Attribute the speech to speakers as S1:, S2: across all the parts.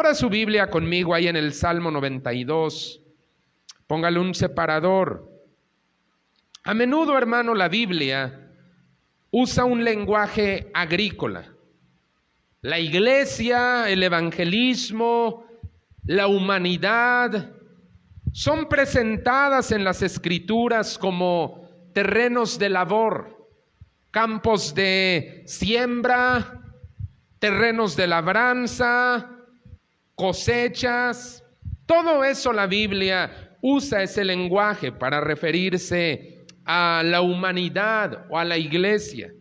S1: Abra su Biblia conmigo ahí en el Salmo 92. Póngale un separador. A menudo, hermano, la Biblia usa un lenguaje agrícola. La iglesia, el evangelismo, la humanidad son presentadas en las Escrituras como terrenos de labor, campos de siembra, terrenos de labranza, cosechas. Todo eso la Biblia usa ese lenguaje para referirse a la humanidad o a la iglesia.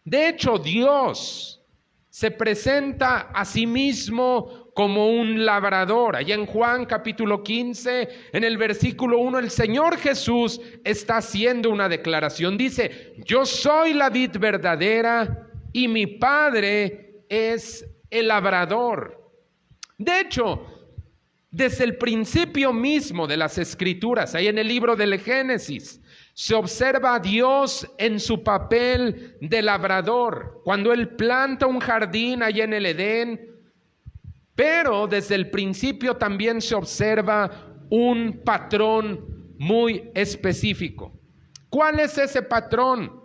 S1: De hecho, Dios se presenta a sí mismo como un labrador. Allá en Juan capítulo 15, en el versículo 1, el Señor Jesús está haciendo una declaración. Dice: yo soy la vid verdadera y mi Padre es el labrador. De hecho, desde el principio mismo de las Escrituras, ahí en el libro del Génesis, se observa a Dios en su papel de labrador, cuando Él planta un jardín allá en el Edén. Pero desde el principio también se observa un patrón muy específico. ¿Cuál es ese patrón?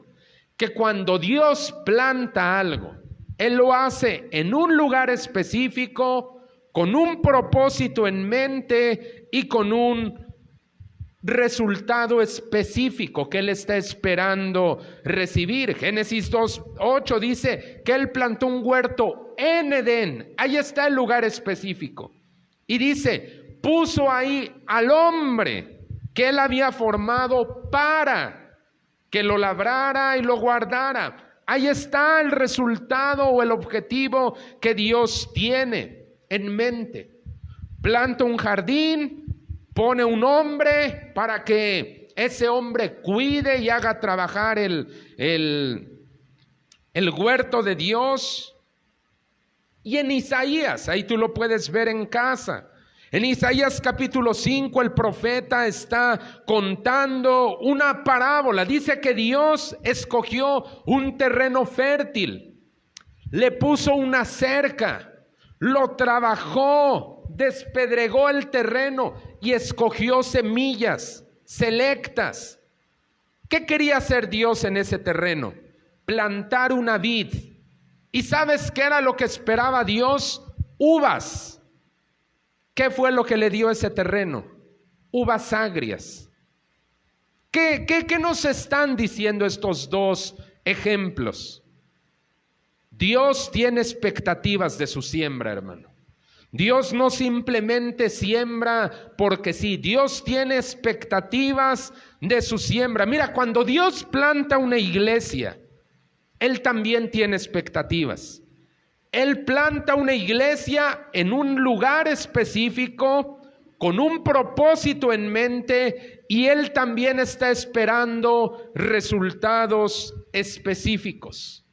S1: Que cuando Dios planta algo, Él lo hace en un lugar específico, con un propósito en mente y con un resultado específico que Él está esperando recibir. Génesis 2:8 dice que Él plantó un huerto en Edén. Ahí está el lugar específico. Y dice, puso ahí al hombre que Él había formado para que lo labrara y lo guardara. Ahí está el resultado o el objetivo que Dios tiene en mente. Planta un jardín, pone un hombre para que ese hombre cuide y haga trabajar el huerto de Dios. Y en Isaías, ahí tú lo puedes ver en casa. En Isaías capítulo 5 el profeta está contando una parábola. Dice que Dios escogió un terreno fértil, le puso una cerca, lo trabajó, despedregó el terreno y escogió semillas selectas. ¿Qué quería hacer Dios en ese terreno? Plantar una vid. ¿Y sabes qué era lo que esperaba Dios? Uvas. ¿Qué fue lo que le dio ese terreno? Uvas agrias. ¿Qué nos están diciendo estos dos ejemplos? Dios tiene expectativas de su siembra, hermano. Dios no simplemente siembra porque sí. Dios tiene expectativas de su siembra. Mira, cuando Dios planta una iglesia, Él también tiene expectativas. Él planta una iglesia en un lugar específico, con un propósito en mente, y Él también está esperando resultados específicos.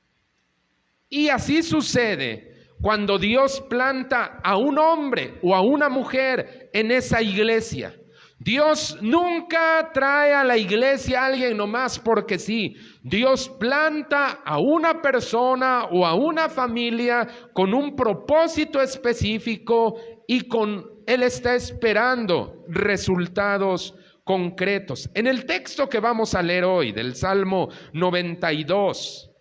S1: Y así sucede cuando Dios planta a un hombre o a una mujer en esa iglesia. Dios nunca trae a la iglesia a alguien nomás porque sí. Dios planta a una persona o a una familia con un propósito específico y Él está esperando resultados concretos. En el texto que vamos a leer hoy del Salmo 92,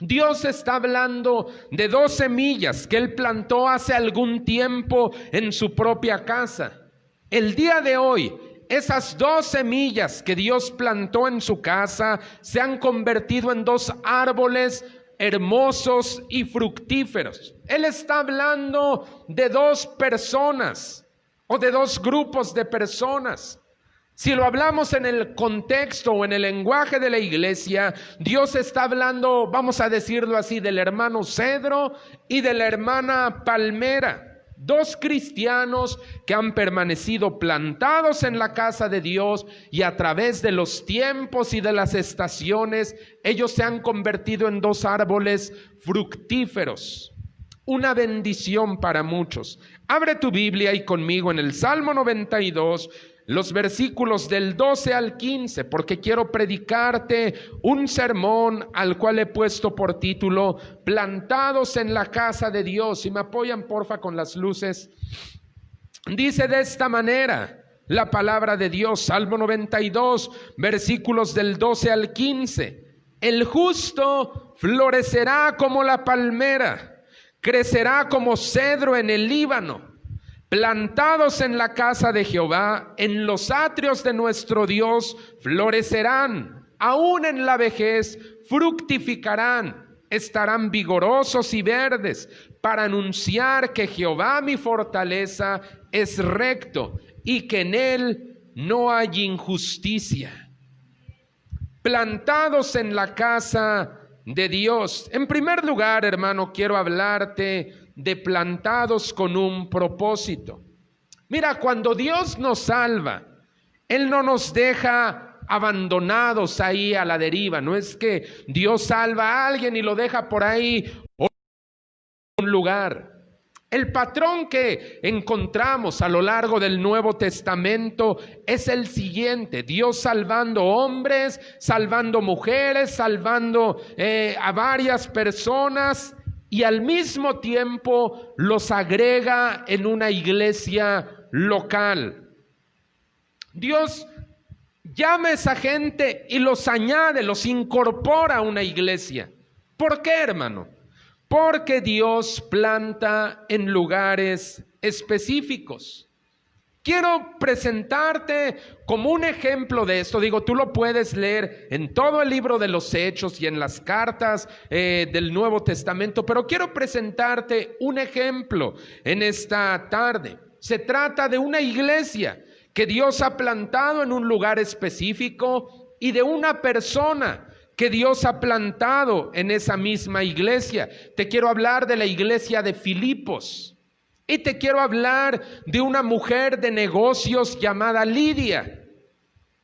S1: Dios está hablando de 2 semillas que Él plantó hace algún tiempo en su propia casa. El día de hoy, esas 2 semillas que Dios plantó en su casa se han convertido en 2 árboles hermosos y fructíferos. Él está hablando de 2 personas o de 2 grupos de personas. Si lo hablamos en el contexto o en el lenguaje de la iglesia, Dios está hablando, vamos a decirlo así, del hermano cedro y de la hermana palmera. 2 cristianos que han permanecido plantados en la casa de Dios, y a través de los tiempos y de las estaciones, ellos se han convertido en 2 árboles fructíferos. Una bendición para muchos. Abre tu Biblia y conmigo en el Salmo 92, los versículos del 12 al 15, porque quiero predicarte un sermón al cual he puesto por título Plantados en la casa de Dios. Si me apoyan porfa con las luces. Dice de esta manera la palabra de Dios, Salmo 92, versículos del 12 al 15. El justo florecerá como la palmera, crecerá como cedro en el Líbano. Plantados en la casa de Jehová, en los atrios de nuestro Dios, florecerán. Aún en la vejez fructificarán, estarán vigorosos y verdes, para anunciar que Jehová mi fortaleza es recto y que en él no hay injusticia. Plantados en la casa de Dios. En primer lugar, hermano, quiero hablarte de plantados con un propósito. Mira, cuando Dios nos salva, Él no nos deja abandonados ahí a la deriva. No es que Dios salva a alguien y lo deja por ahí o en un lugar. El patrón que encontramos a lo largo del Nuevo Testamento es el siguiente: Dios salvando hombres, salvando mujeres, salvando a varias personas, y al mismo tiempo los agrega en una iglesia local. Dios llama a esa gente y los añade, los incorpora a una iglesia. ¿Por qué, hermano? Porque Dios planta en lugares específicos. Quiero presentarte como un ejemplo de esto. Digo, tú lo puedes leer en todo el libro de los Hechos y en las cartas del Nuevo Testamento, pero quiero presentarte un ejemplo en esta tarde. Se trata de una iglesia que Dios ha plantado en un lugar específico y de una persona que Dios ha plantado en esa misma iglesia. Te quiero hablar de la iglesia de Filipos. Y te quiero hablar de una mujer de negocios llamada Lidia.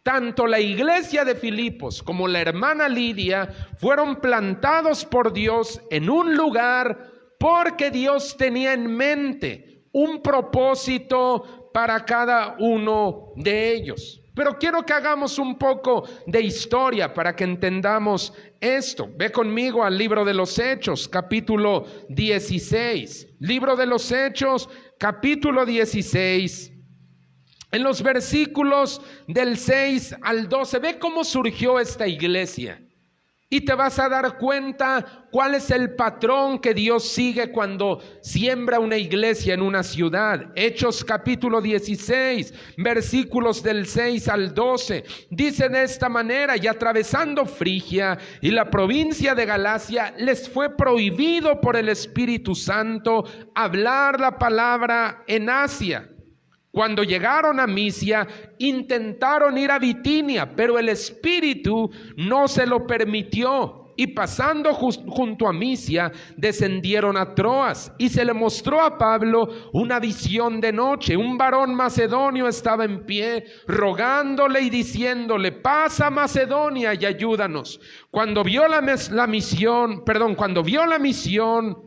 S1: Tanto la iglesia de Filipos como la hermana Lidia fueron plantados por Dios en un lugar porque Dios tenía en mente un propósito para cada uno de ellos. Pero quiero que hagamos un poco de historia para que entendamos esto. Ve conmigo al libro de los Hechos, capítulo 16. Libro de los Hechos, capítulo 16. En los versículos del 6 al 12, ve cómo surgió esta iglesia. Y te vas a dar cuenta cuál es el patrón que Dios sigue cuando siembra una iglesia en una ciudad. Hechos capítulo 16, versículos del 6 al 12. Dice de esta manera: y atravesando Frigia y la provincia de Galacia, les fue prohibido por el Espíritu Santo hablar la palabra en Asia. Cuando llegaron a Misia, intentaron ir a Bitinia, pero el Espíritu no se lo permitió. Y pasando junto a Misia, descendieron a Troas. Y se le mostró a Pablo una visión de noche. Un varón macedonio estaba en pie, rogándole y diciéndole: pasa a Macedonia y ayúdanos. Cuando vio la visión,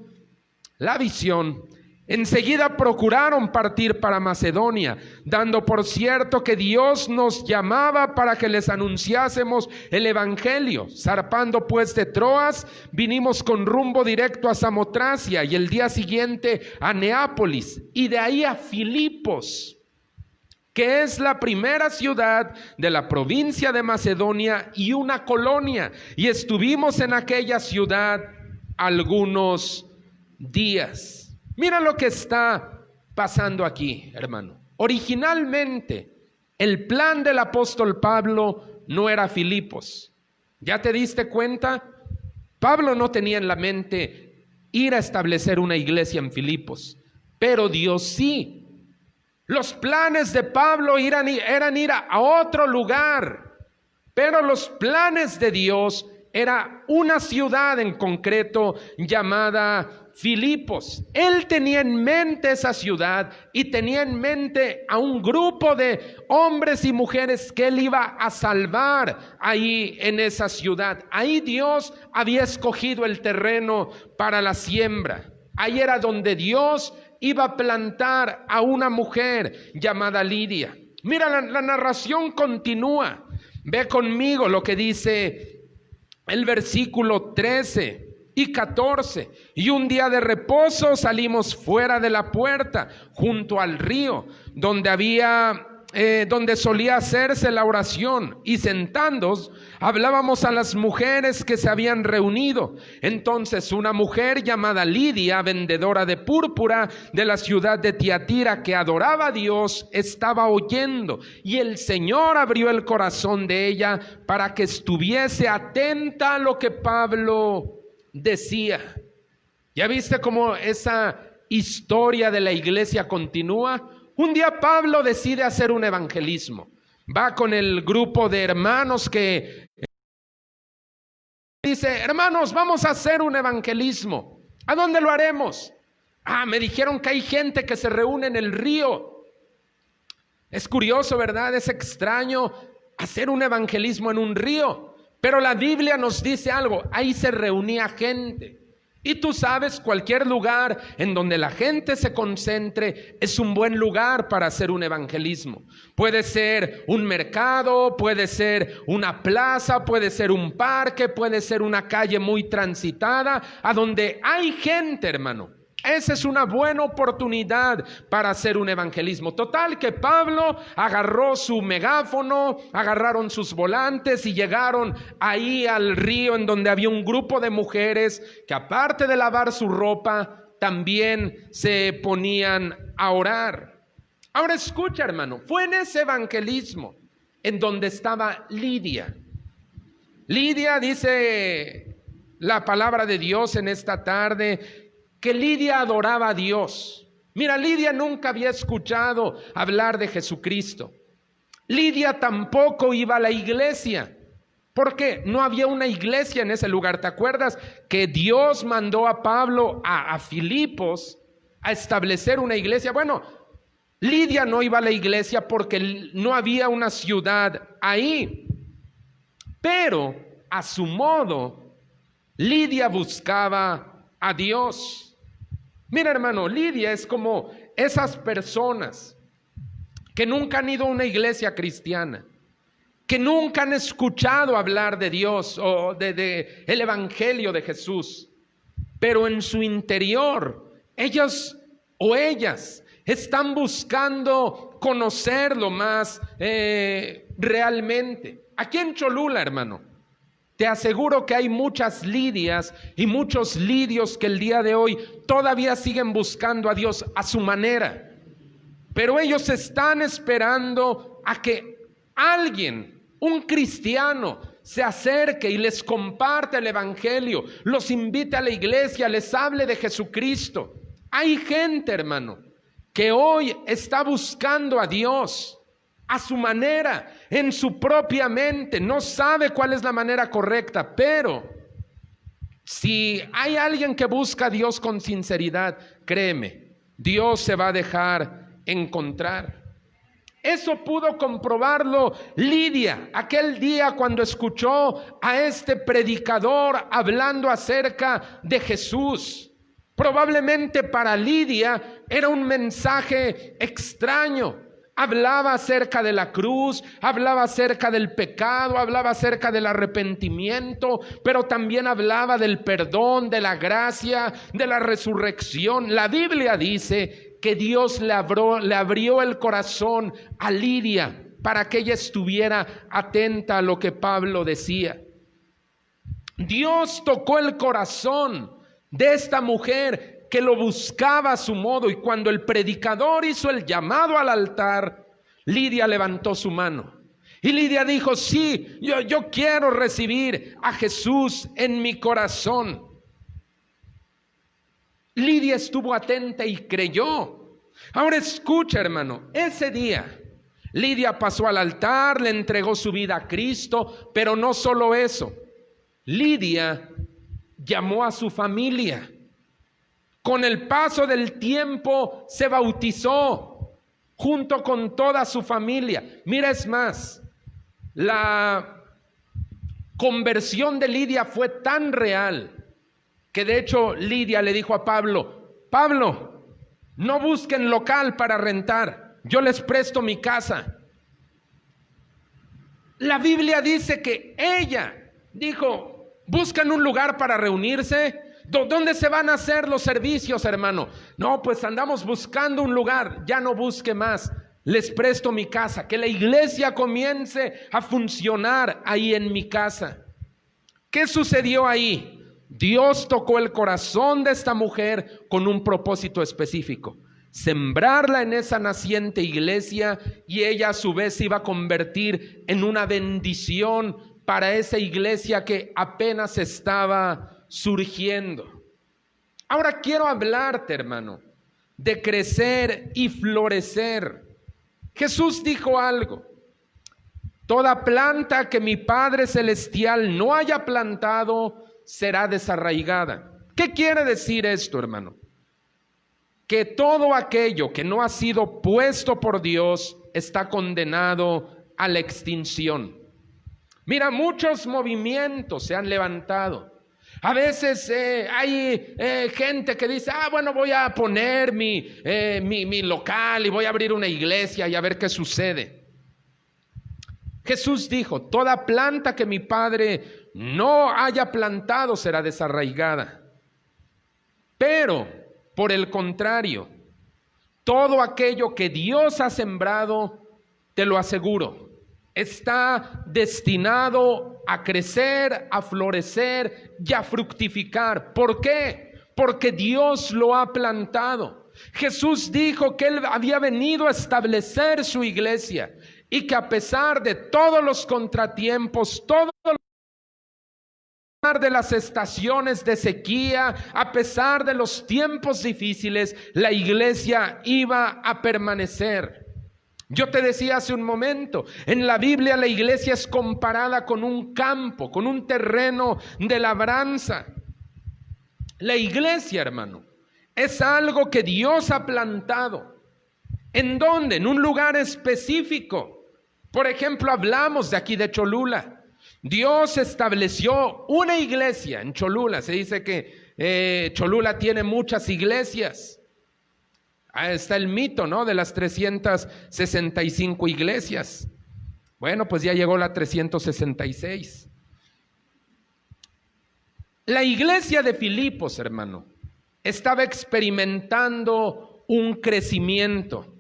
S1: enseguida procuraron partir para Macedonia, dando por cierto que Dios nos llamaba para que les anunciásemos el evangelio. Zarpando pues de Troas, vinimos con rumbo directo a Samotracia y el día siguiente a Neápolis y de ahí a Filipos, que es la primera ciudad de la provincia de Macedonia y una colonia, y estuvimos en aquella ciudad algunos días. Mira lo que está pasando aquí, hermano. Originalmente, el plan del apóstol Pablo no era Filipos. ¿Ya te diste cuenta? Pablo no tenía en la mente ir a establecer una iglesia en Filipos, pero Dios sí. Los planes de Pablo eran ir a otro lugar, pero los planes de Dios era una ciudad en concreto llamada Filipos. Él tenía en mente esa ciudad y tenía en mente a un grupo de hombres y mujeres que él iba a salvar ahí en esa ciudad. Ahí Dios había escogido el terreno para la siembra. Ahí era donde Dios iba a plantar a una mujer llamada Lidia. Mira, la narración continúa. Ve conmigo lo que dice el versículo 13 y 14. Y un día de reposo salimos fuera de la puerta, junto al río, donde solía hacerse la oración, y sentándonos hablábamos a las mujeres que se habían reunido. Entonces una mujer llamada Lidia, vendedora de púrpura de la ciudad de Tiatira, que adoraba a Dios, estaba oyendo, y el Señor abrió el corazón de ella para que estuviese atenta a lo que Pablo decía. ¿Ya viste cómo esa historia de la iglesia continúa? Un día Pablo decide hacer un evangelismo. Va con el grupo de hermanos que dice: hermanos, vamos a hacer un evangelismo. ¿A dónde lo haremos? Me dijeron que hay gente que se reúne en el río. Es curioso, ¿verdad? Es extraño hacer un evangelismo en un río. Pero la Biblia nos dice algo: ahí se reunía gente. Y tú sabes, cualquier lugar en donde la gente se concentre es un buen lugar para hacer un evangelismo. Puede ser un mercado, puede ser una plaza, puede ser un parque, puede ser una calle muy transitada, a donde hay gente, hermano. Esa es una buena oportunidad para hacer un evangelismo. Total, que Pablo agarró su megáfono, agarraron sus volantes y llegaron ahí al río, en donde había un grupo de mujeres que, aparte de lavar su ropa, también se ponían a orar. Ahora escucha, hermano, fue en ese evangelismo en donde estaba Lidia. Lidia, dice la palabra de Dios en esta tarde, que Lidia adoraba a Dios. Mira, Lidia nunca había escuchado hablar de Jesucristo. Lidia tampoco iba a la iglesia, porque no había una iglesia en ese lugar. ¿Te acuerdas que Dios mandó a Pablo a Filipos a establecer una iglesia? Bueno, Lidia no iba a la iglesia porque no había una ciudad ahí. Pero a su modo, Lidia buscaba a Dios. Mira, hermano, Lidia es como esas personas que nunca han ido a una iglesia cristiana, que nunca han escuchado hablar de Dios o de el evangelio de Jesús, pero en su interior ellos o ellas están buscando conocerlo más realmente. Aquí en Cholula, hermano, te aseguro que hay muchas Lidias y muchos Lidios que el día de hoy todavía siguen buscando a Dios a su manera. Pero ellos están esperando a que alguien, un cristiano, se acerque y les comparte el evangelio, los invite a la iglesia, les hable de Jesucristo. Hay gente, hermano, que hoy está buscando a Dios a su manera, en su propia mente. No sabe cuál es la manera correcta, pero si hay alguien que busca a Dios con sinceridad, créeme, Dios se va a dejar encontrar. Eso pudo comprobarlo Lidia aquel día cuando escuchó a este predicador hablando acerca de Jesús. Probablemente para Lidia era un mensaje extraño. Hablaba acerca de la cruz, hablaba acerca del pecado, hablaba acerca del arrepentimiento, pero también hablaba del perdón, de la gracia, de la resurrección. La Biblia dice que Dios le abrió el corazón a Lidia para que ella estuviera atenta a lo que Pablo decía. Dios tocó el corazón de esta mujer que lo buscaba a su modo, y cuando el predicador hizo el llamado al altar, Lidia levantó su mano. Y Lidia dijo: sí, yo quiero recibir a Jesús en mi corazón. Lidia estuvo atenta y creyó. Ahora escucha, hermano, ese día Lidia pasó al altar, le entregó su vida a Cristo, pero no solo eso. Lidia llamó a su familia. Con el paso del tiempo se bautizó junto con toda su familia. Mira, es más, la conversión de Lidia fue tan real que de hecho Lidia le dijo a Pablo: Pablo, no busquen local para rentar, yo les presto mi casa. La Biblia dice que ella dijo, ¿buscan un lugar para reunirse? ¿Dónde se van a hacer los servicios, hermano? No, pues andamos buscando un lugar, ya no busque más. Les presto mi casa, que la iglesia comience a funcionar ahí en mi casa. ¿Qué sucedió ahí? Dios tocó el corazón de esta mujer con un propósito específico: sembrarla en esa naciente iglesia, y ella a su vez se iba a convertir en una bendición para esa iglesia que apenas estaba surgiendo. Ahora quiero hablarte, hermano, de crecer y florecer. Jesús dijo algo: toda planta que mi Padre Celestial no haya plantado será desarraigada. ¿Qué quiere decir esto, hermano? Que todo aquello que no ha sido puesto por Dios está condenado a la extinción. Mira, muchos movimientos se han levantado. A veces hay gente que dice, bueno, voy a poner mi local y voy a abrir una iglesia y a ver qué sucede. Jesús dijo, toda planta que mi Padre no haya plantado será desarraigada. Pero, por el contrario, todo aquello que Dios ha sembrado, te lo aseguro, está destinado a crecer, a florecer y a fructificar. ¿Por qué? Porque Dios lo ha plantado. Jesús dijo que Él había venido a establecer su iglesia y que a pesar de todos los contratiempos, a pesar de las estaciones de sequía, a pesar de los tiempos difíciles, la iglesia iba a permanecer. Yo te decía hace un momento, en la Biblia la iglesia es comparada con un campo, con un terreno de labranza. La iglesia, hermano, es algo que Dios ha plantado. ¿En dónde? En un lugar específico. Por ejemplo, hablamos de aquí de Cholula. Dios estableció una iglesia en Cholula. Se dice que Cholula tiene muchas iglesias. Ahí está el mito, ¿no? De las 365 iglesias. Bueno, pues ya llegó la 366. La iglesia de Filipos, hermano, estaba experimentando un crecimiento.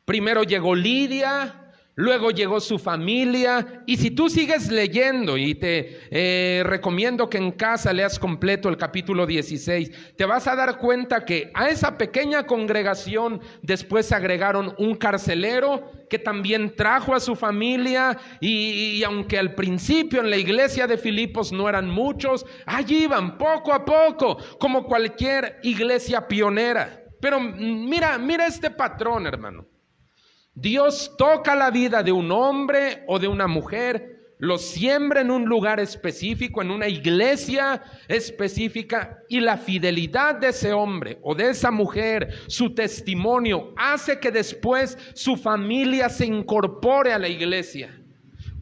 S1: Primero llegó Lidia, luego llegó su familia, y si tú sigues leyendo, y te recomiendo que en casa leas completo el capítulo 16, te vas a dar cuenta que a esa pequeña congregación después se agregaron un carcelero que también trajo a su familia, y aunque al principio en la iglesia de Filipos no eran muchos, allí iban poco a poco, como cualquier iglesia pionera. Pero mira este patrón, hermano. Dios toca la vida de un hombre o de una mujer, lo siembra en un lugar específico, en una iglesia específica, y la fidelidad de ese hombre o de esa mujer, su testimonio, hace que después su familia se incorpore a la iglesia.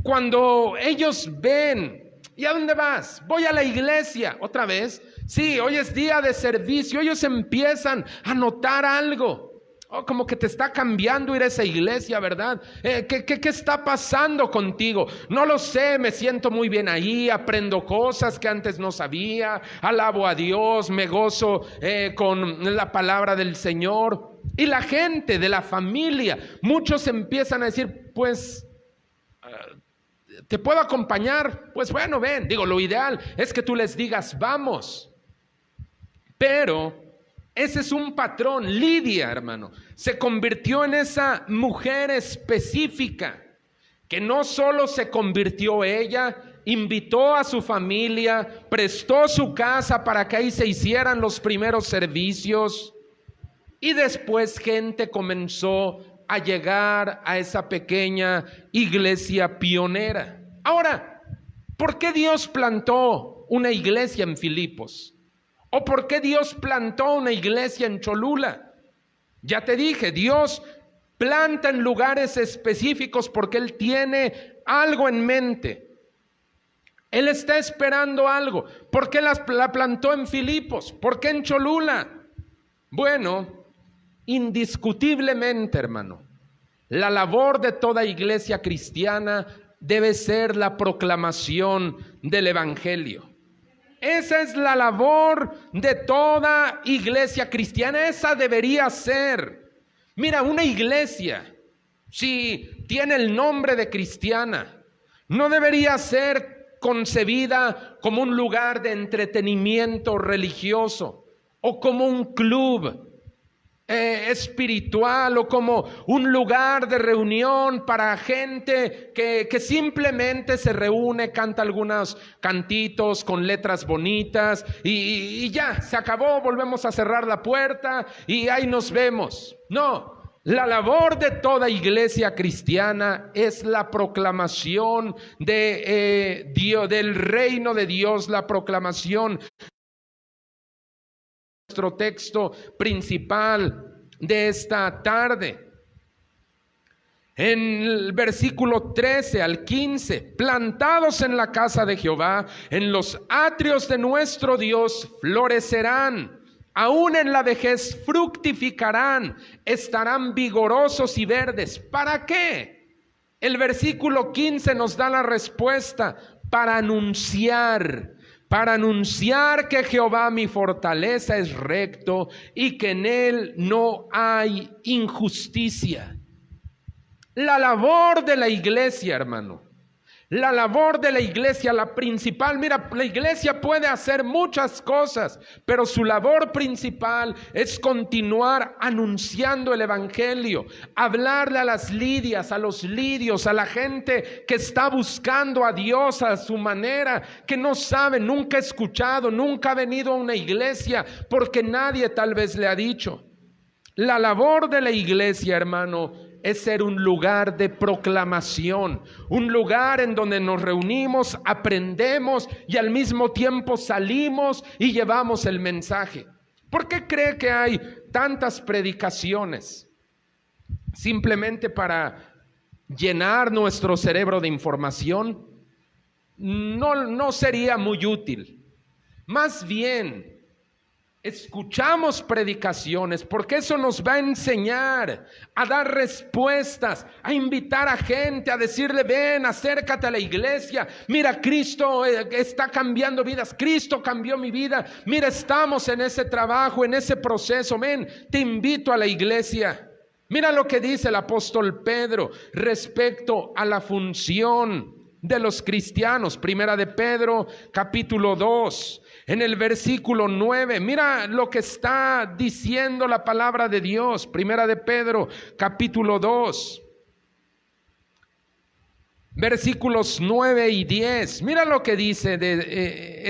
S1: Cuando ellos ven, ¿y a dónde vas? Voy a la iglesia. ¿Otra vez? Sí, hoy es día de servicio. Ellos empiezan a notar algo. Como que te está cambiando ir a esa iglesia, ¿verdad? ¿Qué está pasando contigo? No lo sé, me siento muy bien ahí, aprendo cosas que antes no sabía, alabo a Dios, me gozo con la palabra del Señor. Y la gente de la familia, muchos empiezan a decir, pues, ¿te puedo acompañar? Pues bueno, ven. Digo, lo ideal es que tú les digas, vamos. Pero ese es un patrón. Lidia, hermano, se convirtió en esa mujer específica que no solo se convirtió ella, invitó a su familia, prestó su casa para que ahí se hicieran los primeros servicios, y después gente comenzó a llegar a esa pequeña iglesia pionera. Ahora, ¿por qué Dios plantó una iglesia en Filipos? ¿O por qué Dios plantó una iglesia en Cholula? Ya te dije, Dios planta en lugares específicos porque Él tiene algo en mente. Él está esperando algo. ¿Por qué la plantó en Filipos? ¿Por qué en Cholula? Bueno, indiscutiblemente, hermano, la labor de toda iglesia cristiana debe ser la proclamación del Evangelio. Esa es la labor de toda iglesia cristiana, esa debería ser. Mira, una iglesia, si tiene el nombre de cristiana, no debería ser concebida como un lugar de entretenimiento religioso o como un club espiritual o como un lugar de reunión para gente que simplemente se reúne, canta algunos cantitos con letras bonitas y ya, se acabó, volvemos a cerrar la puerta y ahí nos vemos. No, la labor de toda iglesia cristiana es la proclamación de Dios, del reino de Dios, la proclamación. Nuestro texto principal de esta tarde. En el versículo 13 al 15, plantados en la casa de Jehová, en los atrios de nuestro Dios florecerán, aún en la vejez fructificarán, estarán vigorosos y verdes. ¿Para qué? El versículo 15 nos da la respuesta: para anunciar que Jehová mi fortaleza es recto y que en él no hay injusticia. La labor de la iglesia, hermano, la labor de la iglesia, la principal, mira, la iglesia puede hacer muchas cosas, pero su labor principal es continuar anunciando el evangelio, hablarle a las lidias, a los lidios, a la gente que está buscando a Dios a su manera, que no sabe, nunca ha escuchado, nunca ha venido a una iglesia, porque nadie tal vez le ha dicho. La labor de la iglesia, hermano, es ser un lugar de proclamación, un lugar en donde nos reunimos, aprendemos y al mismo tiempo salimos y llevamos el mensaje. ¿Por qué cree que hay tantas predicaciones? ¿Simplemente para llenar nuestro cerebro de información? No sería muy útil. Más bien, escuchamos predicaciones porque eso nos va a enseñar a dar respuestas, a invitar a gente, a decirle: ven, acércate a la iglesia, mira, Cristo está cambiando vidas, Cristo cambió mi vida, mira, estamos en ese trabajo, en ese proceso, ven, te invito a la iglesia. Mira lo que dice el apóstol Pedro respecto a la función de los cristianos. Primera de Pedro, capítulo 2. En el versículo 9, mira lo que está diciendo la palabra de Dios. Primera de Pedro, capítulo 2, versículos 9 y 10. Mira lo que dice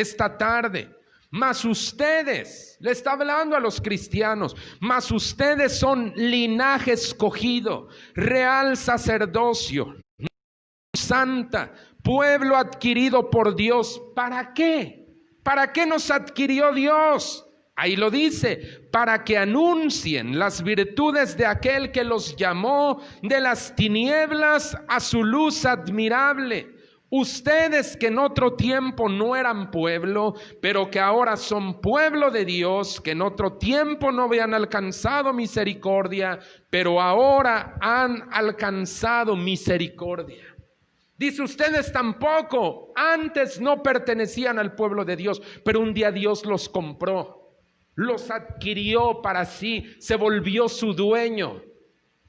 S1: esta tarde. Mas ustedes, le está hablando a los cristianos, mas ustedes son linaje escogido, real sacerdocio, santa, pueblo adquirido por Dios. ¿Para qué? ¿Para qué nos adquirió Dios? Ahí lo dice: para que anuncien las virtudes de aquel que los llamó de las tinieblas a su luz admirable. Ustedes que en otro tiempo no eran pueblo, pero que ahora son pueblo de Dios, que en otro tiempo no habían alcanzado misericordia, pero ahora han alcanzado misericordia. Dice: ustedes tampoco antes no pertenecían al pueblo de Dios, pero un día Dios los compró, los adquirió para sí, se volvió su dueño.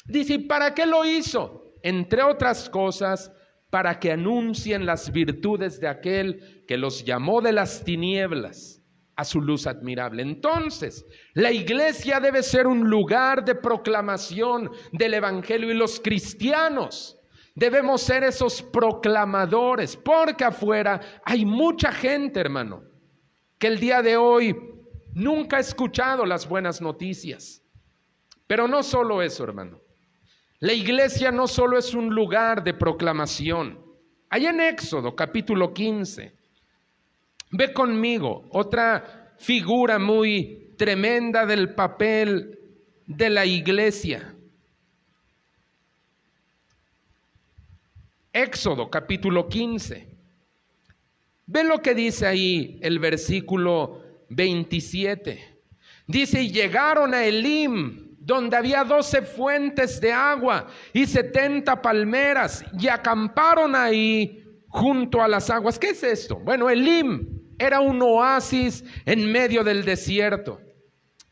S1: Dice: ¿y para qué lo hizo? Entre otras cosas, para que anuncien las virtudes de aquel que los llamó de las tinieblas a su luz admirable. Entonces, la iglesia debe ser un lugar de proclamación del evangelio, y los cristianos debemos ser esos proclamadores, porque afuera hay mucha gente, hermano, que el día de hoy nunca ha escuchado las buenas noticias. Pero no solo eso, hermano. La iglesia no solo es un lugar de proclamación. Allá en Éxodo, capítulo 15, ve conmigo otra figura muy tremenda del papel de la iglesia. Éxodo capítulo 15. Ve lo que dice ahí el versículo 27. Dice: y llegaron a Elim donde había 12 fuentes de agua y 70 palmeras, y acamparon ahí junto a las aguas. ¿Qué es esto? Bueno, Elim era un oasis en medio del desierto.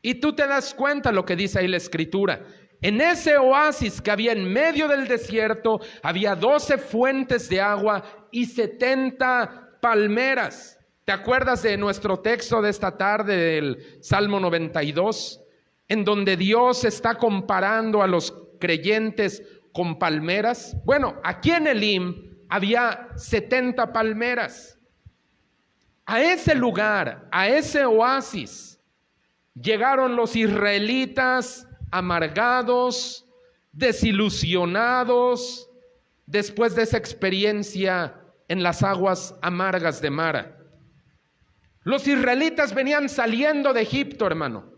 S1: Y tú te das cuenta lo que dice ahí la Escritura. En ese oasis que había en medio del desierto, había 12 fuentes de agua y 70 palmeras. ¿Te acuerdas de nuestro texto de esta tarde del Salmo 92? En donde Dios está comparando a los creyentes con palmeras. Bueno, aquí en Elim había 70 palmeras. A ese lugar, a ese oasis, llegaron los israelitas amargados, desilusionados, después de esa experiencia en las aguas amargas de Mara. Los israelitas venían saliendo de Egipto, hermano.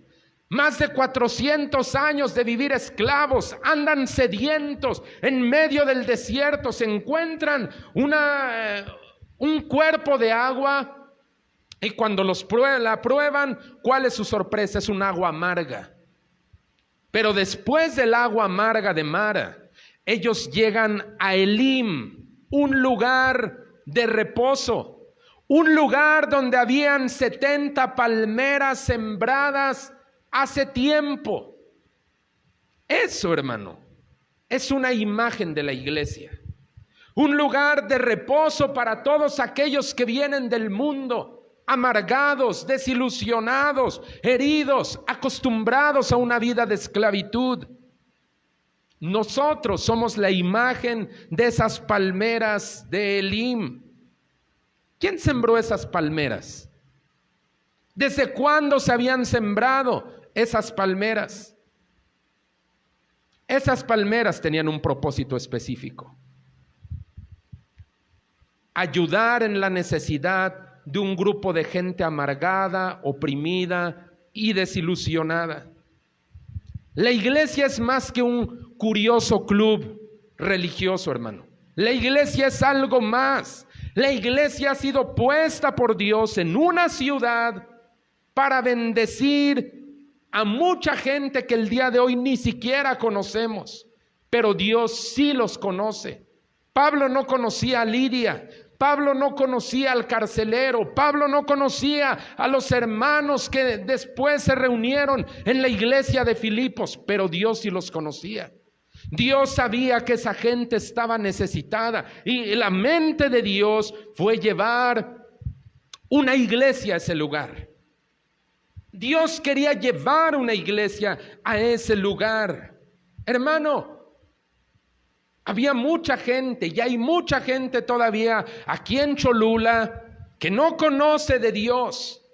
S1: Más de 400 años de vivir esclavos, andan sedientos en medio del desierto, se encuentran un cuerpo de agua y cuando la prueban, ¿cuál es su sorpresa? Es un agua amarga. Pero después del agua amarga de Mara, ellos llegan a Elim, un lugar de reposo, un lugar donde habían 70 palmeras sembradas hace tiempo. Eso, hermano, es una imagen de la iglesia. Un lugar de reposo para todos aquellos que vienen del mundo, amargados, desilusionados, heridos, acostumbrados a una vida de esclavitud. Nosotros somos la imagen de esas palmeras de Elim. ¿Quién sembró esas palmeras? ¿Desde cuándo se habían sembrado esas palmeras? Esas palmeras tenían un propósito específico: ayudar en la necesidad de un grupo de gente amargada, oprimida y desilusionada. La iglesia es más que un curioso club religioso, hermano. La iglesia es algo más. La iglesia ha sido puesta por Dios en una ciudad para bendecir a mucha gente que el día de hoy ni siquiera conocemos, pero Dios sí los conoce. Pablo no conocía a Lidia, Pablo no conocía al carcelero, Pablo no conocía a los hermanos que después se reunieron en la iglesia de Filipos, pero Dios sí los conocía. Dios sabía que esa gente estaba necesitada y la mente de Dios fue llevar una iglesia a ese lugar. Dios quería llevar una iglesia a ese lugar. Hermano, había mucha gente y hay mucha gente todavía aquí en Cholula que no conoce de Dios,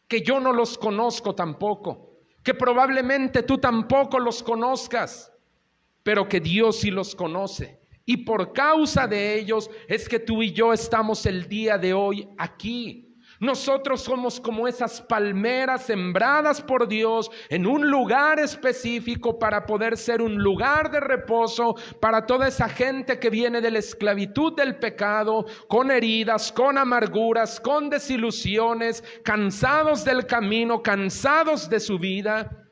S1: que yo no los conozco tampoco, que probablemente tú tampoco los conozcas, pero que Dios sí los conoce. Y por causa de ellos es que tú y yo estamos el día de hoy aquí. Nosotros somos como esas palmeras sembradas por Dios en un lugar específico para poder ser un lugar de reposo para toda esa gente que viene de la esclavitud del pecado, con heridas, con amarguras, con desilusiones, cansados del camino, cansados de su vida.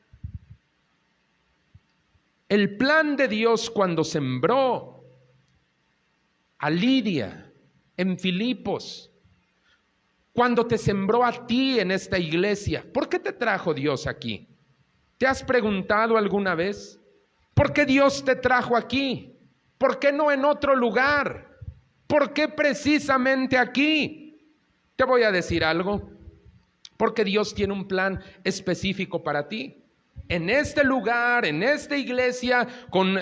S1: El plan de Dios cuando sembró a Lidia en Filipos, cuando te sembró a ti en esta iglesia, ¿por qué te trajo Dios aquí? ¿Te has preguntado alguna vez? ¿Por qué Dios te trajo aquí? ¿Por qué no en otro lugar? ¿Por qué precisamente aquí? Te voy a decir algo. Porque Dios tiene un plan específico para ti. En este lugar, en esta iglesia, con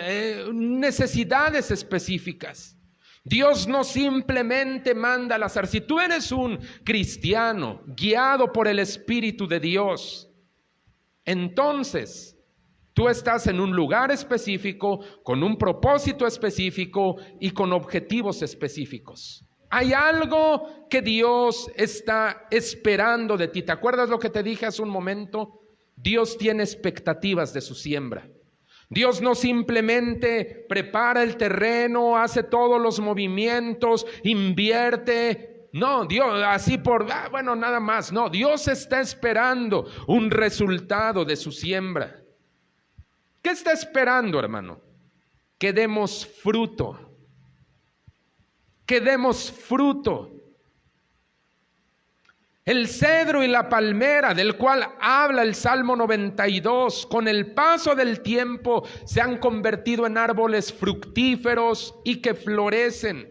S1: necesidades específicas. Dios no simplemente manda al azar. Si tú eres un cristiano guiado por el Espíritu de Dios, entonces tú estás en un lugar específico, con un propósito específico y con objetivos específicos. Hay algo que Dios está esperando de ti. ¿Te acuerdas lo que te dije hace un momento? Dios tiene expectativas de su siembra. Dios no simplemente prepara el terreno, hace todos los movimientos, invierte. No, Dios así bueno, nada más. No, Dios está esperando un resultado de su siembra. ¿Qué está esperando, hermano? Que demos fruto. Que demos fruto. El cedro y la palmera, del cual habla el Salmo 92, con el paso del tiempo se han convertido en árboles fructíferos y que florecen.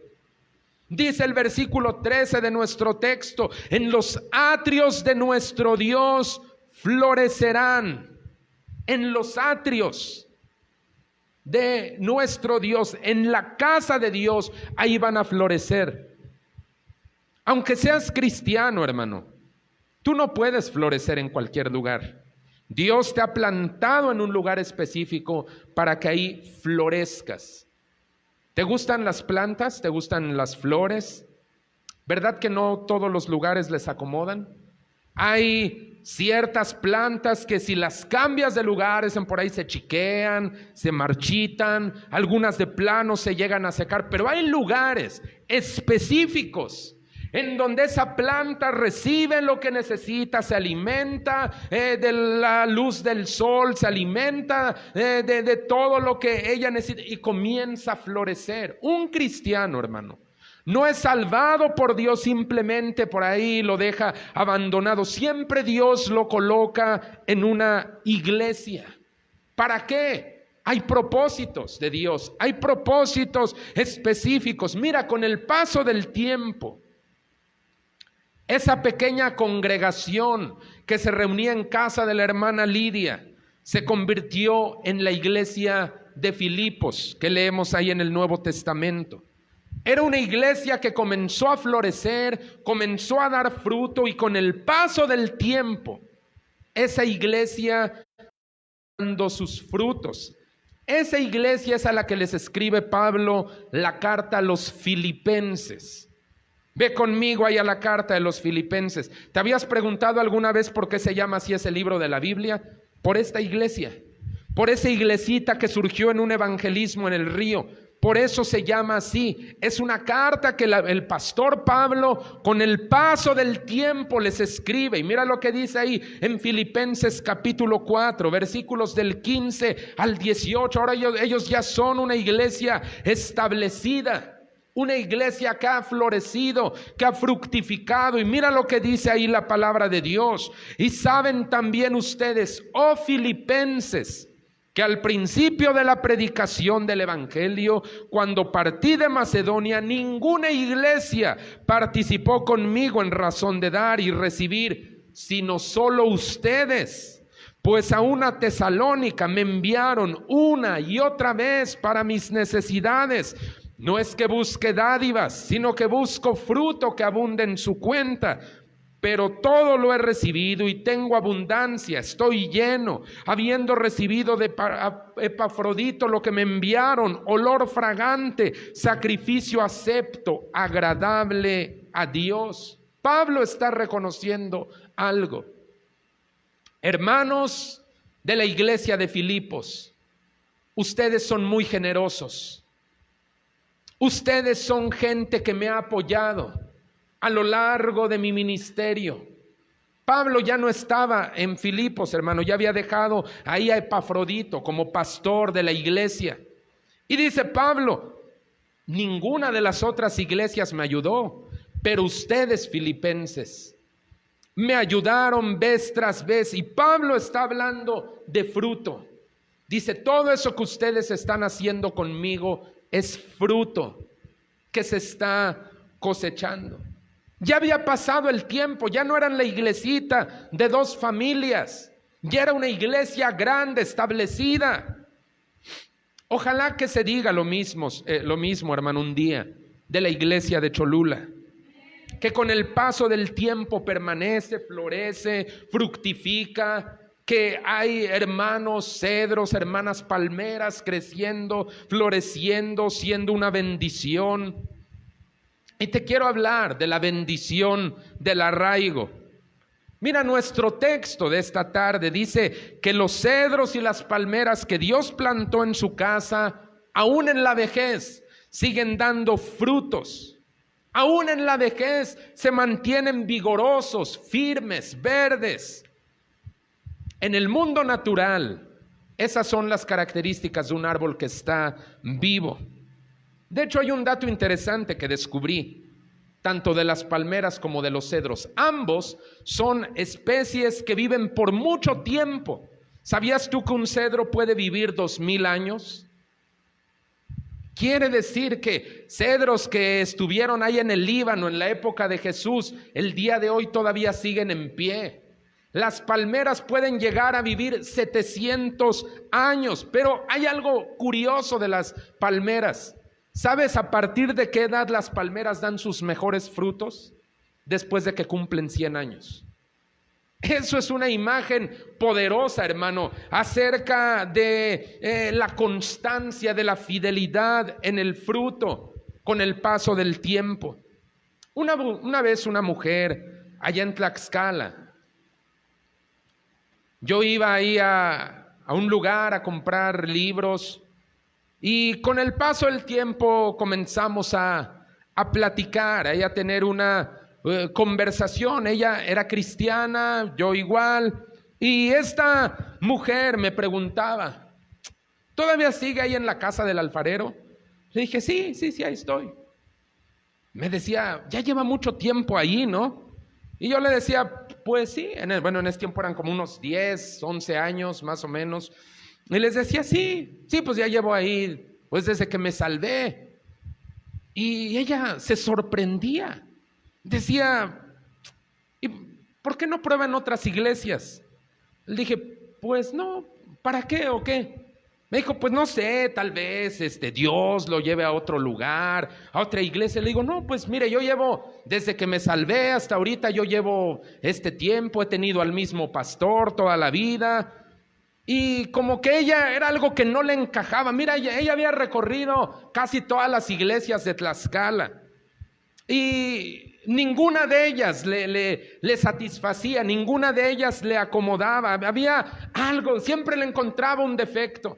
S1: Dice el versículo 13 de nuestro texto: en los atrios de nuestro Dios florecerán. En los atrios de nuestro Dios, en la casa de Dios, ahí van a florecer. Aunque seas cristiano, hermano, tú no puedes florecer en cualquier lugar. Dios te ha plantado en un lugar específico para que ahí florezcas. ¿Te gustan las plantas? ¿Te gustan las flores? ¿Verdad que no todos los lugares les acomodan? Hay ciertas plantas que si las cambias de lugares, por ahí se chiquean, se marchitan, algunas de plano se llegan a secar, pero hay lugares específicos en donde esa planta recibe lo que necesita, se alimenta de la luz del sol, se alimenta de todo lo que ella necesita y comienza a florecer. Un cristiano, hermano, no es salvado por Dios simplemente por ahí, lo deja abandonado. Siempre Dios lo coloca en una iglesia. ¿Para qué? Hay propósitos de Dios, hay propósitos específicos. Mira, con el paso del tiempo, esa pequeña congregación que se reunía en casa de la hermana Lidia se convirtió en la iglesia de Filipos, que leemos ahí en el Nuevo Testamento. Era una iglesia que comenzó a florecer, comenzó a dar fruto, y con el paso del tiempo, esa iglesia dando sus frutos. Esa iglesia es a la que les escribe Pablo la carta a los filipenses. Ve conmigo ahí a la carta de los Filipenses. ¿Te habías preguntado alguna vez por qué se llama así ese libro de la Biblia? Por esta iglesia, por esa iglesita que surgió en un evangelismo en el río. Por eso se llama así. Es una carta que el pastor Pablo, con el paso del tiempo, les escribe. Y mira lo que dice ahí en Filipenses capítulo 4, versículos del 15 al 18. Ahora ellos ya son una iglesia establecida. Una iglesia que ha florecido, que ha fructificado. Y mira lo que dice ahí la palabra de Dios. Y saben también ustedes, oh filipenses, que al principio de la predicación del evangelio, cuando partí de Macedonia, ninguna iglesia participó conmigo en razón de dar y recibir, sino solo ustedes. Pues a una Tesalónica me enviaron una y otra vez para mis necesidades. No es que busque dádivas, sino que busco fruto que abunde en su cuenta. Pero todo lo he recibido y tengo abundancia, estoy lleno, habiendo recibido de Epafrodito lo que me enviaron, olor fragante, sacrificio acepto, agradable a Dios. Pablo está reconociendo algo. Hermanos de la iglesia de Filipos, ustedes son muy generosos. Ustedes son gente que me ha apoyado a lo largo de mi ministerio. Pablo ya no estaba en Filipos, hermano, ya había dejado ahí a Epafrodito como pastor de la iglesia. Y dice Pablo, ninguna de las otras iglesias me ayudó, pero ustedes, filipenses, me ayudaron vez tras vez. Y Pablo está hablando de fruto. Dice, todo eso que ustedes están haciendo conmigo es fruto que se está cosechando. Ya había pasado el tiempo, ya no eran la iglesita de 2 familias, ya era una iglesia grande, establecida. Ojalá que se diga lo mismo, hermano, un día de la iglesia de Cholula, que con el paso del tiempo permanece, florece, fructifica, que hay hermanos cedros, hermanas palmeras creciendo, floreciendo, siendo una bendición. Y te quiero hablar de la bendición del arraigo. Mira, nuestro texto de esta tarde dice que los cedros y las palmeras que Dios plantó en su casa, aún en la vejez, siguen dando frutos. Aún en la vejez se mantienen vigorosos, firmes, verdes. En el mundo natural, Esas son las características de un árbol que está vivo. De hecho, hay un dato interesante que descubrí, tanto de las palmeras como de los cedros. Ambos son especies que viven por mucho tiempo. ¿Sabías tú que un cedro puede vivir 2000 años? Quiere decir que cedros que estuvieron ahí en el Líbano en la época de Jesús, el día de hoy todavía siguen en pie. Las palmeras pueden llegar a vivir 700 años, pero hay algo curioso de las palmeras. ¿Sabes a partir de qué edad las palmeras dan sus mejores frutos? Después de que cumplen 100 años. Eso es una imagen poderosa, hermano, acerca de la constancia, de la fidelidad en el fruto con el paso del tiempo. Una vez una mujer allá en Tlaxcala, yo iba ahí a un lugar a comprar libros y con el paso del tiempo comenzamos a platicar, a tener una conversación. Ella era cristiana, yo igual, y esta mujer me preguntaba, ¿todavía sigue ahí en la casa del alfarero? Le dije, sí, ahí estoy. Me decía, ya lleva mucho tiempo ahí, ¿no? Y yo le decía, pues sí, en ese tiempo eran como unos 10, 11 años más o menos. Y les decía, sí, pues ya llevo ahí, pues desde que me salvé. Y ella se sorprendía. Decía, ¿y por qué no prueban otras iglesias? Le dije, pues no, ¿para qué o qué? Me dijo, pues no sé, tal vez Dios lo lleve a otro lugar, a otra iglesia. Le digo, no, pues mire, yo llevo, desde que me salvé hasta ahorita, yo llevo este tiempo, he tenido al mismo pastor toda la vida. Y como que ella era algo que no le encajaba. Mira, ella había recorrido casi todas las iglesias de Tlaxcala. Y ninguna de ellas le satisfacía, ninguna de ellas le acomodaba. Había algo, siempre le encontraba un defecto.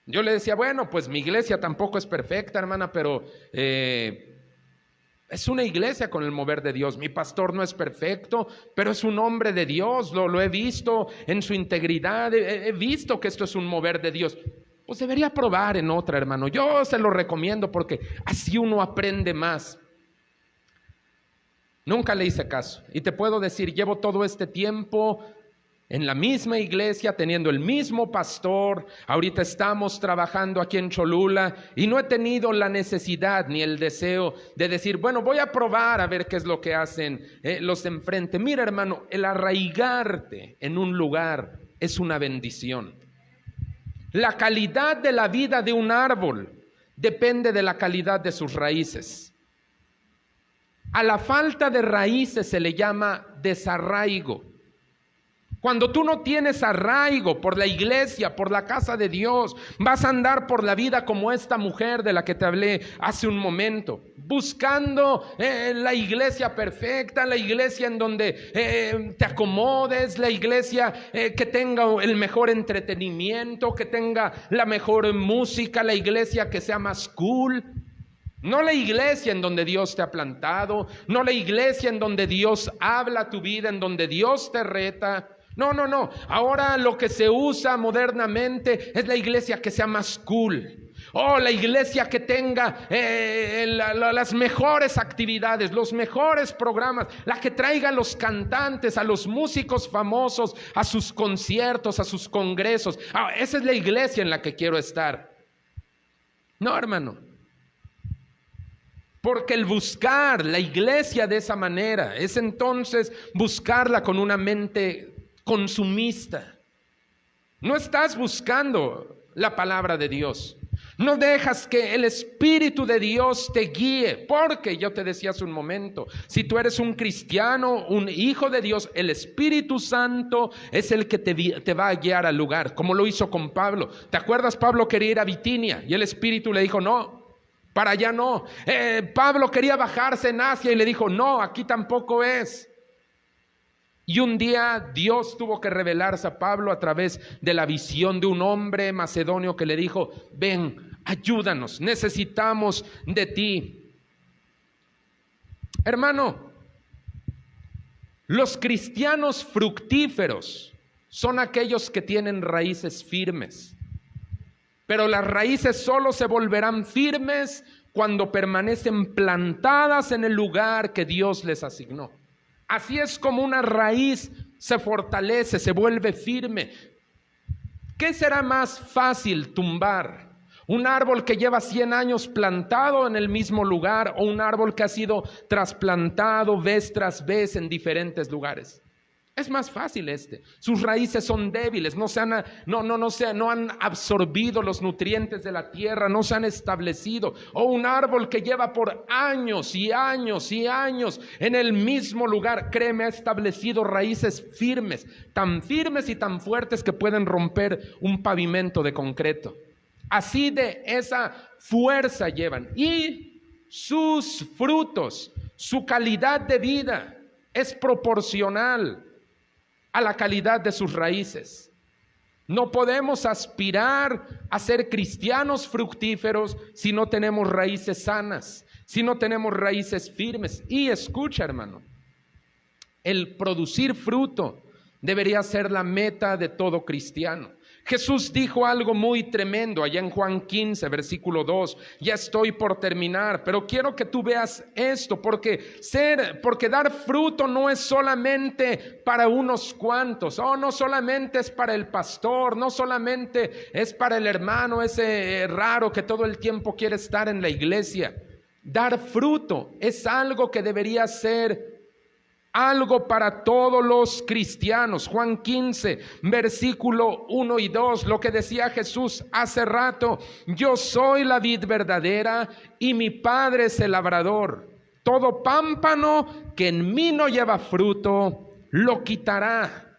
S1: Yo le decía, bueno, pues mi iglesia tampoco es perfecta, hermana, pero es una iglesia con el mover de Dios. Mi pastor no es perfecto, pero es un hombre de Dios, lo he visto en su integridad, he visto que esto es un mover de Dios. Pues debería probar en otra, hermano. Yo se lo recomiendo porque así uno aprende más. Nunca le hice caso. Y te puedo decir, llevo todo este tiempo en la misma iglesia, teniendo el mismo pastor. Ahorita estamos trabajando aquí en Cholula y no he tenido la necesidad ni el deseo de decir, bueno, voy a probar a ver qué es lo que hacen los de enfrente. Mira, hermano, el arraigarte en un lugar es una bendición. La calidad de la vida de un árbol depende de la calidad de sus raíces. A la falta de raíces se le llama desarraigo. Cuando tú no tienes arraigo por la iglesia, por la casa de Dios, vas a andar por la vida como esta mujer de la que te hablé hace un momento, buscando la iglesia perfecta, la iglesia en donde te acomodes, la iglesia que tenga el mejor entretenimiento, que tenga la mejor música, la iglesia que sea más cool. No la iglesia en donde Dios te ha plantado, no la iglesia en donde Dios habla a tu vida, en donde Dios te reta. No. Ahora lo que se usa modernamente es la iglesia que sea más cool. La iglesia que tenga las mejores actividades, los mejores programas, la que traiga a los cantantes, a los músicos famosos, a sus conciertos, a sus congresos. Esa es la iglesia en la que quiero estar. No, hermano. Porque el buscar la iglesia de esa manera es entonces buscarla con una mente consumista. No estás buscando la palabra de Dios. No dejas que el Espíritu de Dios te guíe, porque yo te decía hace un momento, si tú eres un cristiano, un hijo de Dios, el Espíritu Santo es el que te va a guiar al lugar, como lo hizo con Pablo. ¿Te acuerdas? Pablo quería ir a Bitinia y el Espíritu le dijo, no, para allá no. Pablo quería bajarse en Asia y le dijo, no, aquí tampoco es. Y un día Dios tuvo que revelarse a Pablo a través de la visión de un hombre macedonio que le dijo, ven, ayúdanos, necesitamos de ti. Hermano, los cristianos fructíferos son aquellos que tienen raíces firmes. Pero las raíces solo se volverán firmes cuando permanecen plantadas en el lugar que Dios les asignó. Así es como una raíz se fortalece, se vuelve firme. ¿Qué será más fácil tumbar? ¿Un árbol que lleva 100 años plantado en el mismo lugar o un árbol que ha sido trasplantado vez tras vez en diferentes lugares? Es más fácil Sus raíces son débiles, no han absorbido los nutrientes de la tierra, no se han establecido. O un árbol que lleva por años y años y años en el mismo lugar, créeme, ha establecido raíces firmes y tan fuertes que pueden romper un pavimento de concreto. Así de esa fuerza llevan. Y sus frutos, su calidad de vida es proporcional a la calidad de sus raíces. No podemos aspirar a ser cristianos fructíferos si no tenemos raíces sanas, si no tenemos raíces firmes. Y escucha, hermano, el producir fruto debería ser la meta de todo cristiano. Jesús dijo algo muy tremendo allá en Juan 15, versículo 2. Ya estoy por terminar, pero quiero que tú veas esto, porque dar fruto no es solamente para unos cuantos, no solamente es para el pastor, no solamente es para el hermano ese raro que todo el tiempo quiere estar en la iglesia. Dar fruto es algo que debería ser algo para todos los cristianos. Juan 15, versículo 1 y 2, lo que decía Jesús hace rato: yo soy la vid verdadera y mi Padre es el labrador. Todo pámpano que en mí no lleva fruto, lo quitará.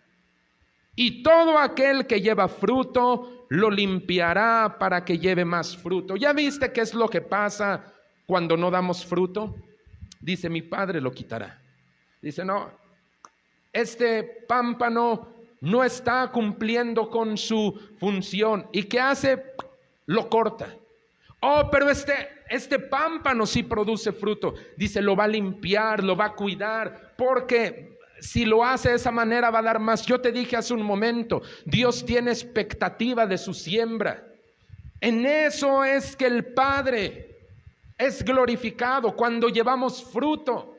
S1: Y todo aquel que lleva fruto, lo limpiará para que lleve más fruto. ¿Ya viste qué es lo que pasa cuando no damos fruto? Dice, mi Padre lo quitará. Dice, no, este pámpano no está cumpliendo con su función. ¿Y qué hace? Lo corta. Pero este pámpano sí produce fruto. Dice, lo va a limpiar, lo va a cuidar, porque si lo hace de esa manera va a dar más. Yo te dije hace un momento, Dios tiene expectativa de su siembra. En eso es que el Padre es glorificado, cuando llevamos fruto.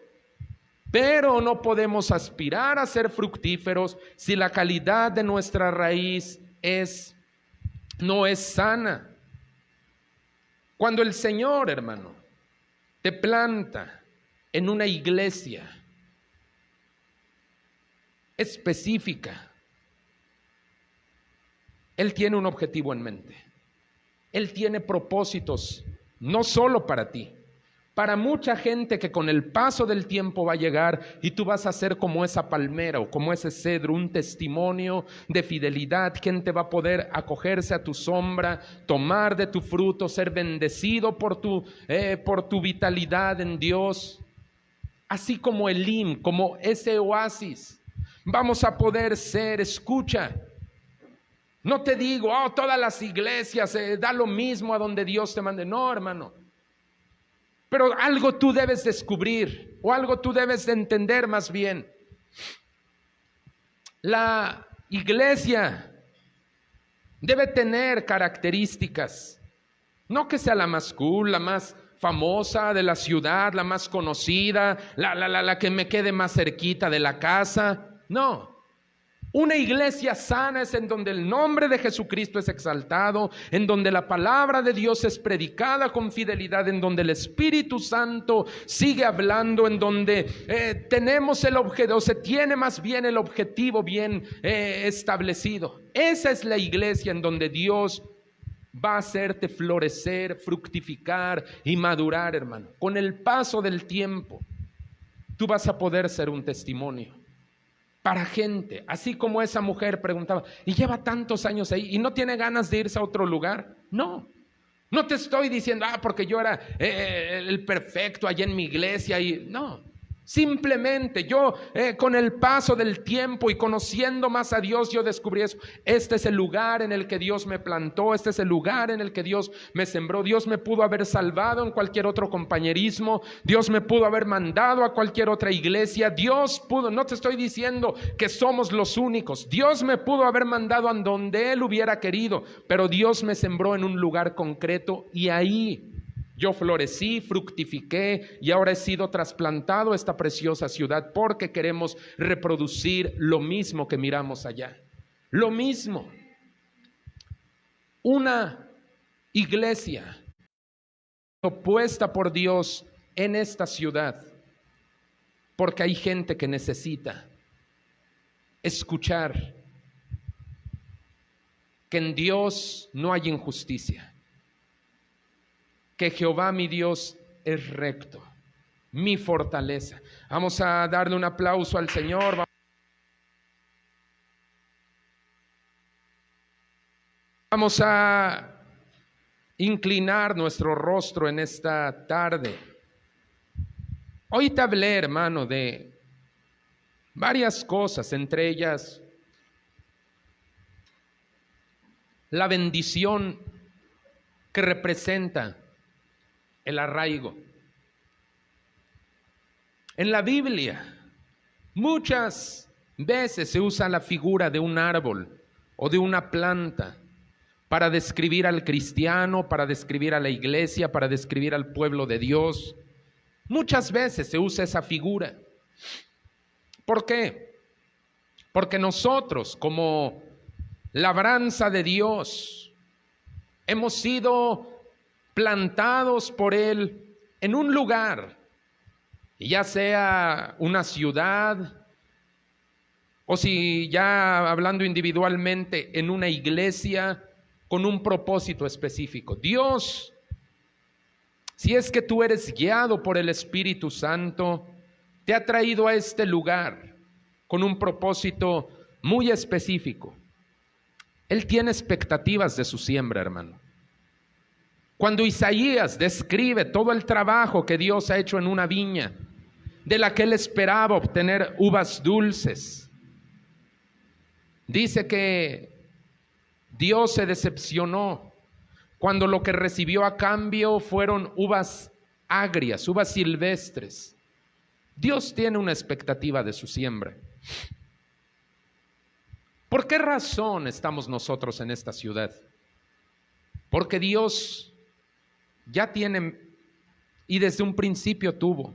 S1: Pero no podemos aspirar a ser fructíferos si la calidad de nuestra raíz no es sana. Cuando el Señor, hermano, te planta en una iglesia específica, Él tiene un objetivo en mente. Él tiene propósitos, no solo para ti. Para mucha gente que con el paso del tiempo va a llegar y tú vas a ser como esa palmera o como ese cedro, un testimonio de fidelidad. ¿Quién te va a poder acogerse a tu sombra, tomar de tu fruto, ser bendecido por tu vitalidad en Dios? Así como Elim, como ese oasis, vamos a poder ser. Escucha, no te digo, todas las iglesias, da lo mismo a donde Dios te mande. No, hermano. Pero algo tú debes descubrir, o algo tú debes de entender más bien. La iglesia debe tener características. No que sea la más cool, la más famosa de la ciudad, la más conocida, la que me quede más cerquita de la casa. No. Una iglesia sana es en donde el nombre de Jesucristo es exaltado, en donde la palabra de Dios es predicada con fidelidad, en donde el Espíritu Santo sigue hablando, en donde tenemos el objetivo, o se tiene más bien el objetivo bien establecido. Esa es la iglesia en donde Dios va a hacerte florecer, fructificar y madurar, hermano. Con el paso del tiempo, tú vas a poder ser un testimonio para gente, así como esa mujer preguntaba, y lleva tantos años ahí y no tiene ganas de irse a otro lugar. No te estoy diciendo, porque yo era el perfecto allá en mi iglesia. No, Simplemente yo con el paso del tiempo y conociendo más a Dios, yo descubrí eso. Este es el lugar en el que Dios me plantó, este es el lugar en el que Dios me sembró. Dios me pudo haber salvado en cualquier otro compañerismo, Dios me pudo haber mandado a cualquier otra iglesia, Dios pudo, no te estoy diciendo que somos los únicos, Dios me pudo haber mandado a donde Él hubiera querido, pero Dios me sembró en un lugar concreto y ahí yo florecí, fructifiqué y ahora he sido trasplantado a esta preciosa ciudad porque queremos reproducir lo mismo que miramos allá. Lo mismo. Una iglesia propuesta por Dios en esta ciudad porque hay gente que necesita escuchar que en Dios no hay injusticia, que Jehová mi Dios es recto, mi fortaleza. Vamos a darle un aplauso al Señor. Vamos a inclinar nuestro rostro en esta tarde. Hoy te hablé, hermano, de varias cosas, entre ellas la bendición que representa el arraigo. En la Biblia muchas veces se usa la figura de un árbol o de una planta para describir al cristiano, para describir a la iglesia, para describir al pueblo de Dios. Muchas veces se usa esa figura. ¿Por qué? Porque nosotros, como labranza de Dios, hemos sido plantados por Él en un lugar, ya sea una ciudad, o si ya hablando individualmente, en una iglesia con un propósito específico. Dios, si es que tú eres guiado por el Espíritu Santo, te ha traído a este lugar con un propósito muy específico. Él tiene expectativas de su siembra, hermano. Cuando Isaías describe todo el trabajo que Dios ha hecho en una viña, de la que él esperaba obtener uvas dulces, dice que Dios se decepcionó cuando lo que recibió a cambio fueron uvas agrias, uvas silvestres. Dios tiene una expectativa de su siembra. ¿Por qué razón estamos nosotros en esta ciudad? Porque Dios ya tiene, y desde un principio tuvo,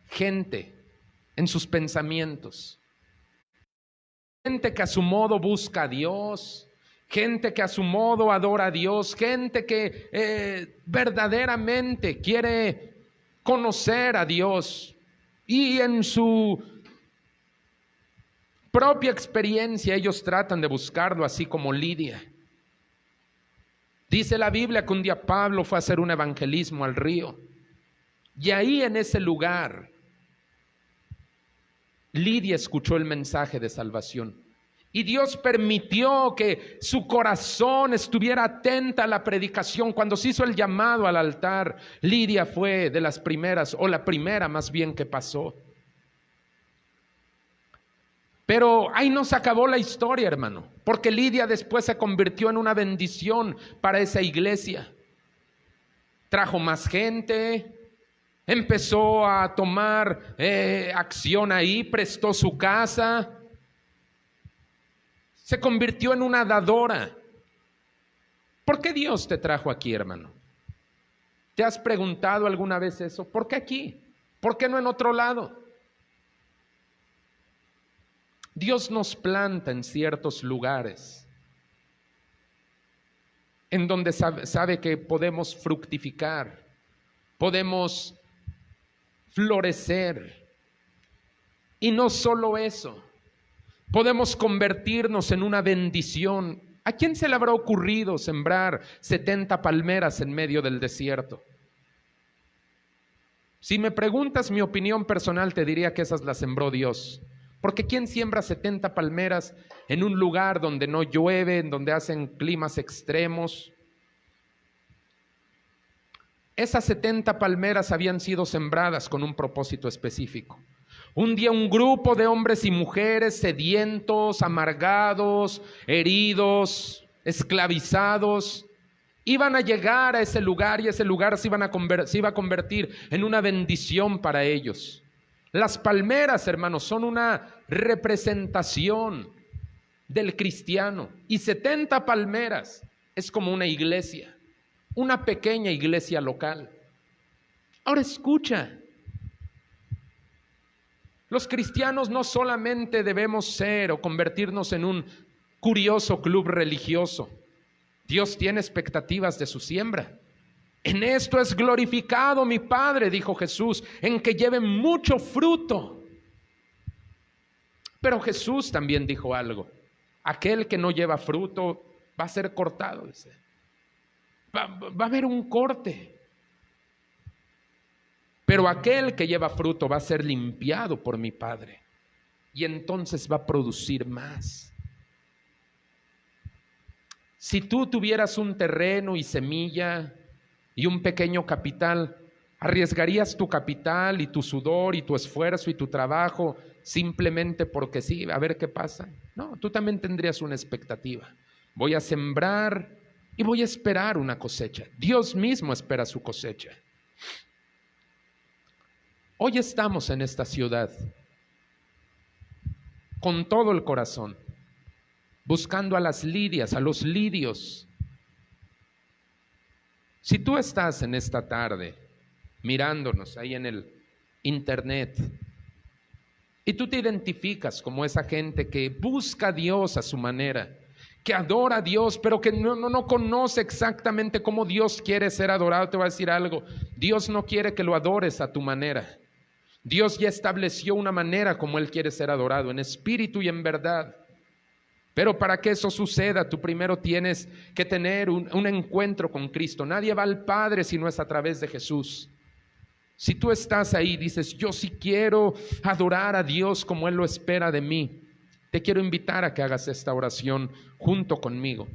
S1: gente en sus pensamientos. Gente que a su modo busca a Dios, gente que a su modo adora a Dios, gente que verdaderamente quiere conocer a Dios y en su propia experiencia ellos tratan de buscarlo, así como Lidia. Dice la Biblia que un día Pablo fue a hacer un evangelismo al río y ahí en ese lugar Lidia escuchó el mensaje de salvación y Dios permitió que su corazón estuviera atenta a la predicación. Cuando se hizo el llamado al altar, Lidia fue de las primeras, o la primera más bien, que pasó. Pero ahí no se acabó la historia, hermano, porque Lidia después se convirtió en una bendición para esa iglesia. Trajo más gente, empezó a tomar acción ahí, prestó su casa, se convirtió en una dadora. ¿Por qué Dios te trajo aquí, hermano? ¿Te has preguntado alguna vez eso? ¿Por qué aquí? ¿Por qué no en otro lado? Dios nos planta en ciertos lugares en donde sabe que podemos fructificar, podemos florecer. Y no solo eso, podemos convertirnos en una bendición. ¿A quién se le habrá ocurrido sembrar 70 palmeras en medio del desierto? Si me preguntas mi opinión personal, te diría que esas las sembró Dios. Porque ¿quién siembra 70 palmeras en un lugar donde no llueve, en donde hacen climas extremos? Esas 70 palmeras habían sido sembradas con un propósito específico. Un día un grupo de hombres y mujeres sedientos, amargados, heridos, esclavizados, iban a llegar a ese lugar y ese lugar se iba a convertir en una bendición para ellos. Las palmeras, hermanos, son una representación del cristiano. Y 70 palmeras es como una iglesia, una pequeña iglesia local. Ahora escucha, los cristianos no solamente debemos ser o convertirnos en un curioso club religioso. Dios tiene expectativas de su siembra. En esto es glorificado mi Padre, dijo Jesús, en que lleven mucho fruto. Pero Jesús también dijo algo. Aquel que no lleva fruto va a ser cortado, dice. Va a haber un corte. Pero aquel que lleva fruto va a ser limpiado por mi Padre. Y entonces va a producir más. Si tú tuvieras un terreno y semilla y un pequeño capital, ¿arriesgarías tu capital y tu sudor y tu esfuerzo y tu trabajo simplemente porque sí, a ver qué pasa? No, tú también tendrías una expectativa. Voy a sembrar y voy a esperar una cosecha. Dios mismo espera su cosecha. Hoy estamos en esta ciudad con todo el corazón, buscando a las lidias, a los lidios. Si tú estás en esta tarde mirándonos ahí en el internet y tú te identificas como esa gente que busca a Dios a su manera, que adora a Dios, pero que no conoce exactamente cómo Dios quiere ser adorado, te voy a decir algo: Dios no quiere que lo adores a tu manera. Dios ya estableció una manera como Él quiere ser adorado, en espíritu y en verdad. Pero para que eso suceda, tú primero tienes que tener un encuentro con Cristo. Nadie va al Padre si no es a través de Jesús. Si tú estás ahí, dices, yo sí quiero adorar a Dios como Él lo espera de mí, te quiero invitar a que hagas esta oración junto conmigo.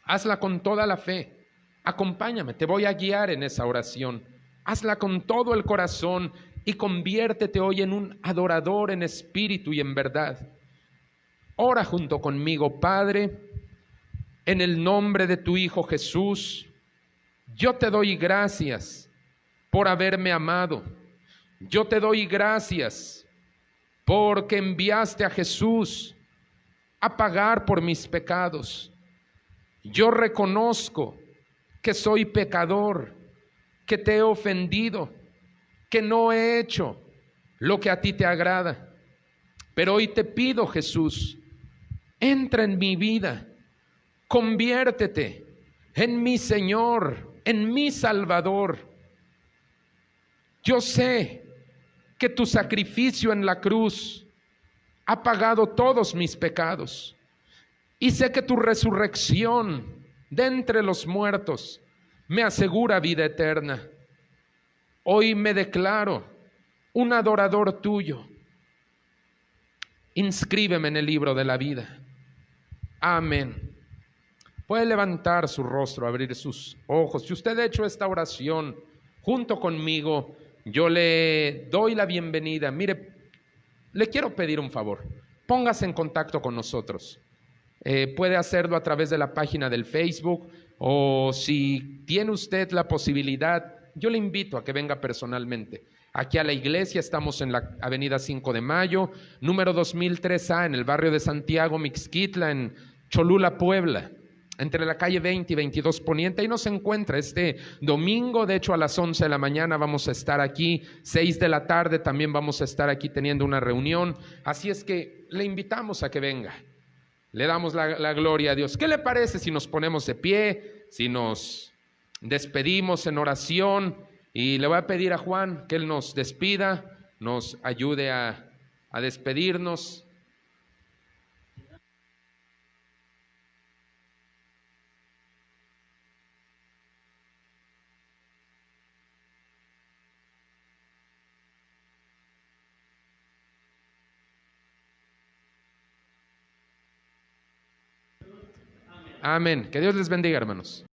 S1: Hazla con toda la fe. Acompáñame, te voy a guiar en esa oración. Hazla con todo el corazón y conviértete hoy en un adorador en espíritu y en verdad. Ora junto conmigo. Padre, en el nombre de tu Hijo Jesús, yo te doy gracias por haberme amado. Yo te doy gracias porque enviaste a Jesús a pagar por mis pecados. Yo reconozco que soy pecador, que te he ofendido, que no he hecho lo que a ti te agrada. Pero hoy te pido, Jesús, entra en mi vida, conviértete en mi Señor, en mi Salvador. Yo sé que tu sacrificio en la cruz ha pagado todos mis pecados y sé que tu resurrección de entre los muertos me asegura vida eterna. Hoy me declaro un adorador tuyo. Inscríbeme en el libro de la vida. Amén. Puede levantar su rostro, abrir sus ojos. Si usted ha hecho esta oración junto conmigo, yo le doy la bienvenida. Mire, le quiero pedir un favor. Póngase en contacto con nosotros. Puede hacerlo a través de la página del Facebook, o si tiene usted la posibilidad, yo le invito a que venga personalmente. Aquí a la iglesia, estamos en la avenida 5 de Mayo, número 2003A, en el barrio de Santiago, Mixquitla, en Cholula, Puebla, entre la calle 20 y 22 Poniente. Ahí nos encuentra este domingo. De hecho, a las 11 de la mañana vamos a estar aquí, 6 de la tarde también vamos a estar aquí teniendo una reunión. Así es que le invitamos a que venga. Le damos la gloria a Dios. ¿Qué le parece si nos ponemos de pie, si nos despedimos en oración? Y le voy a pedir a Juan que él nos despida, nos ayude a despedirnos. Amén. Que Dios les bendiga, hermanos.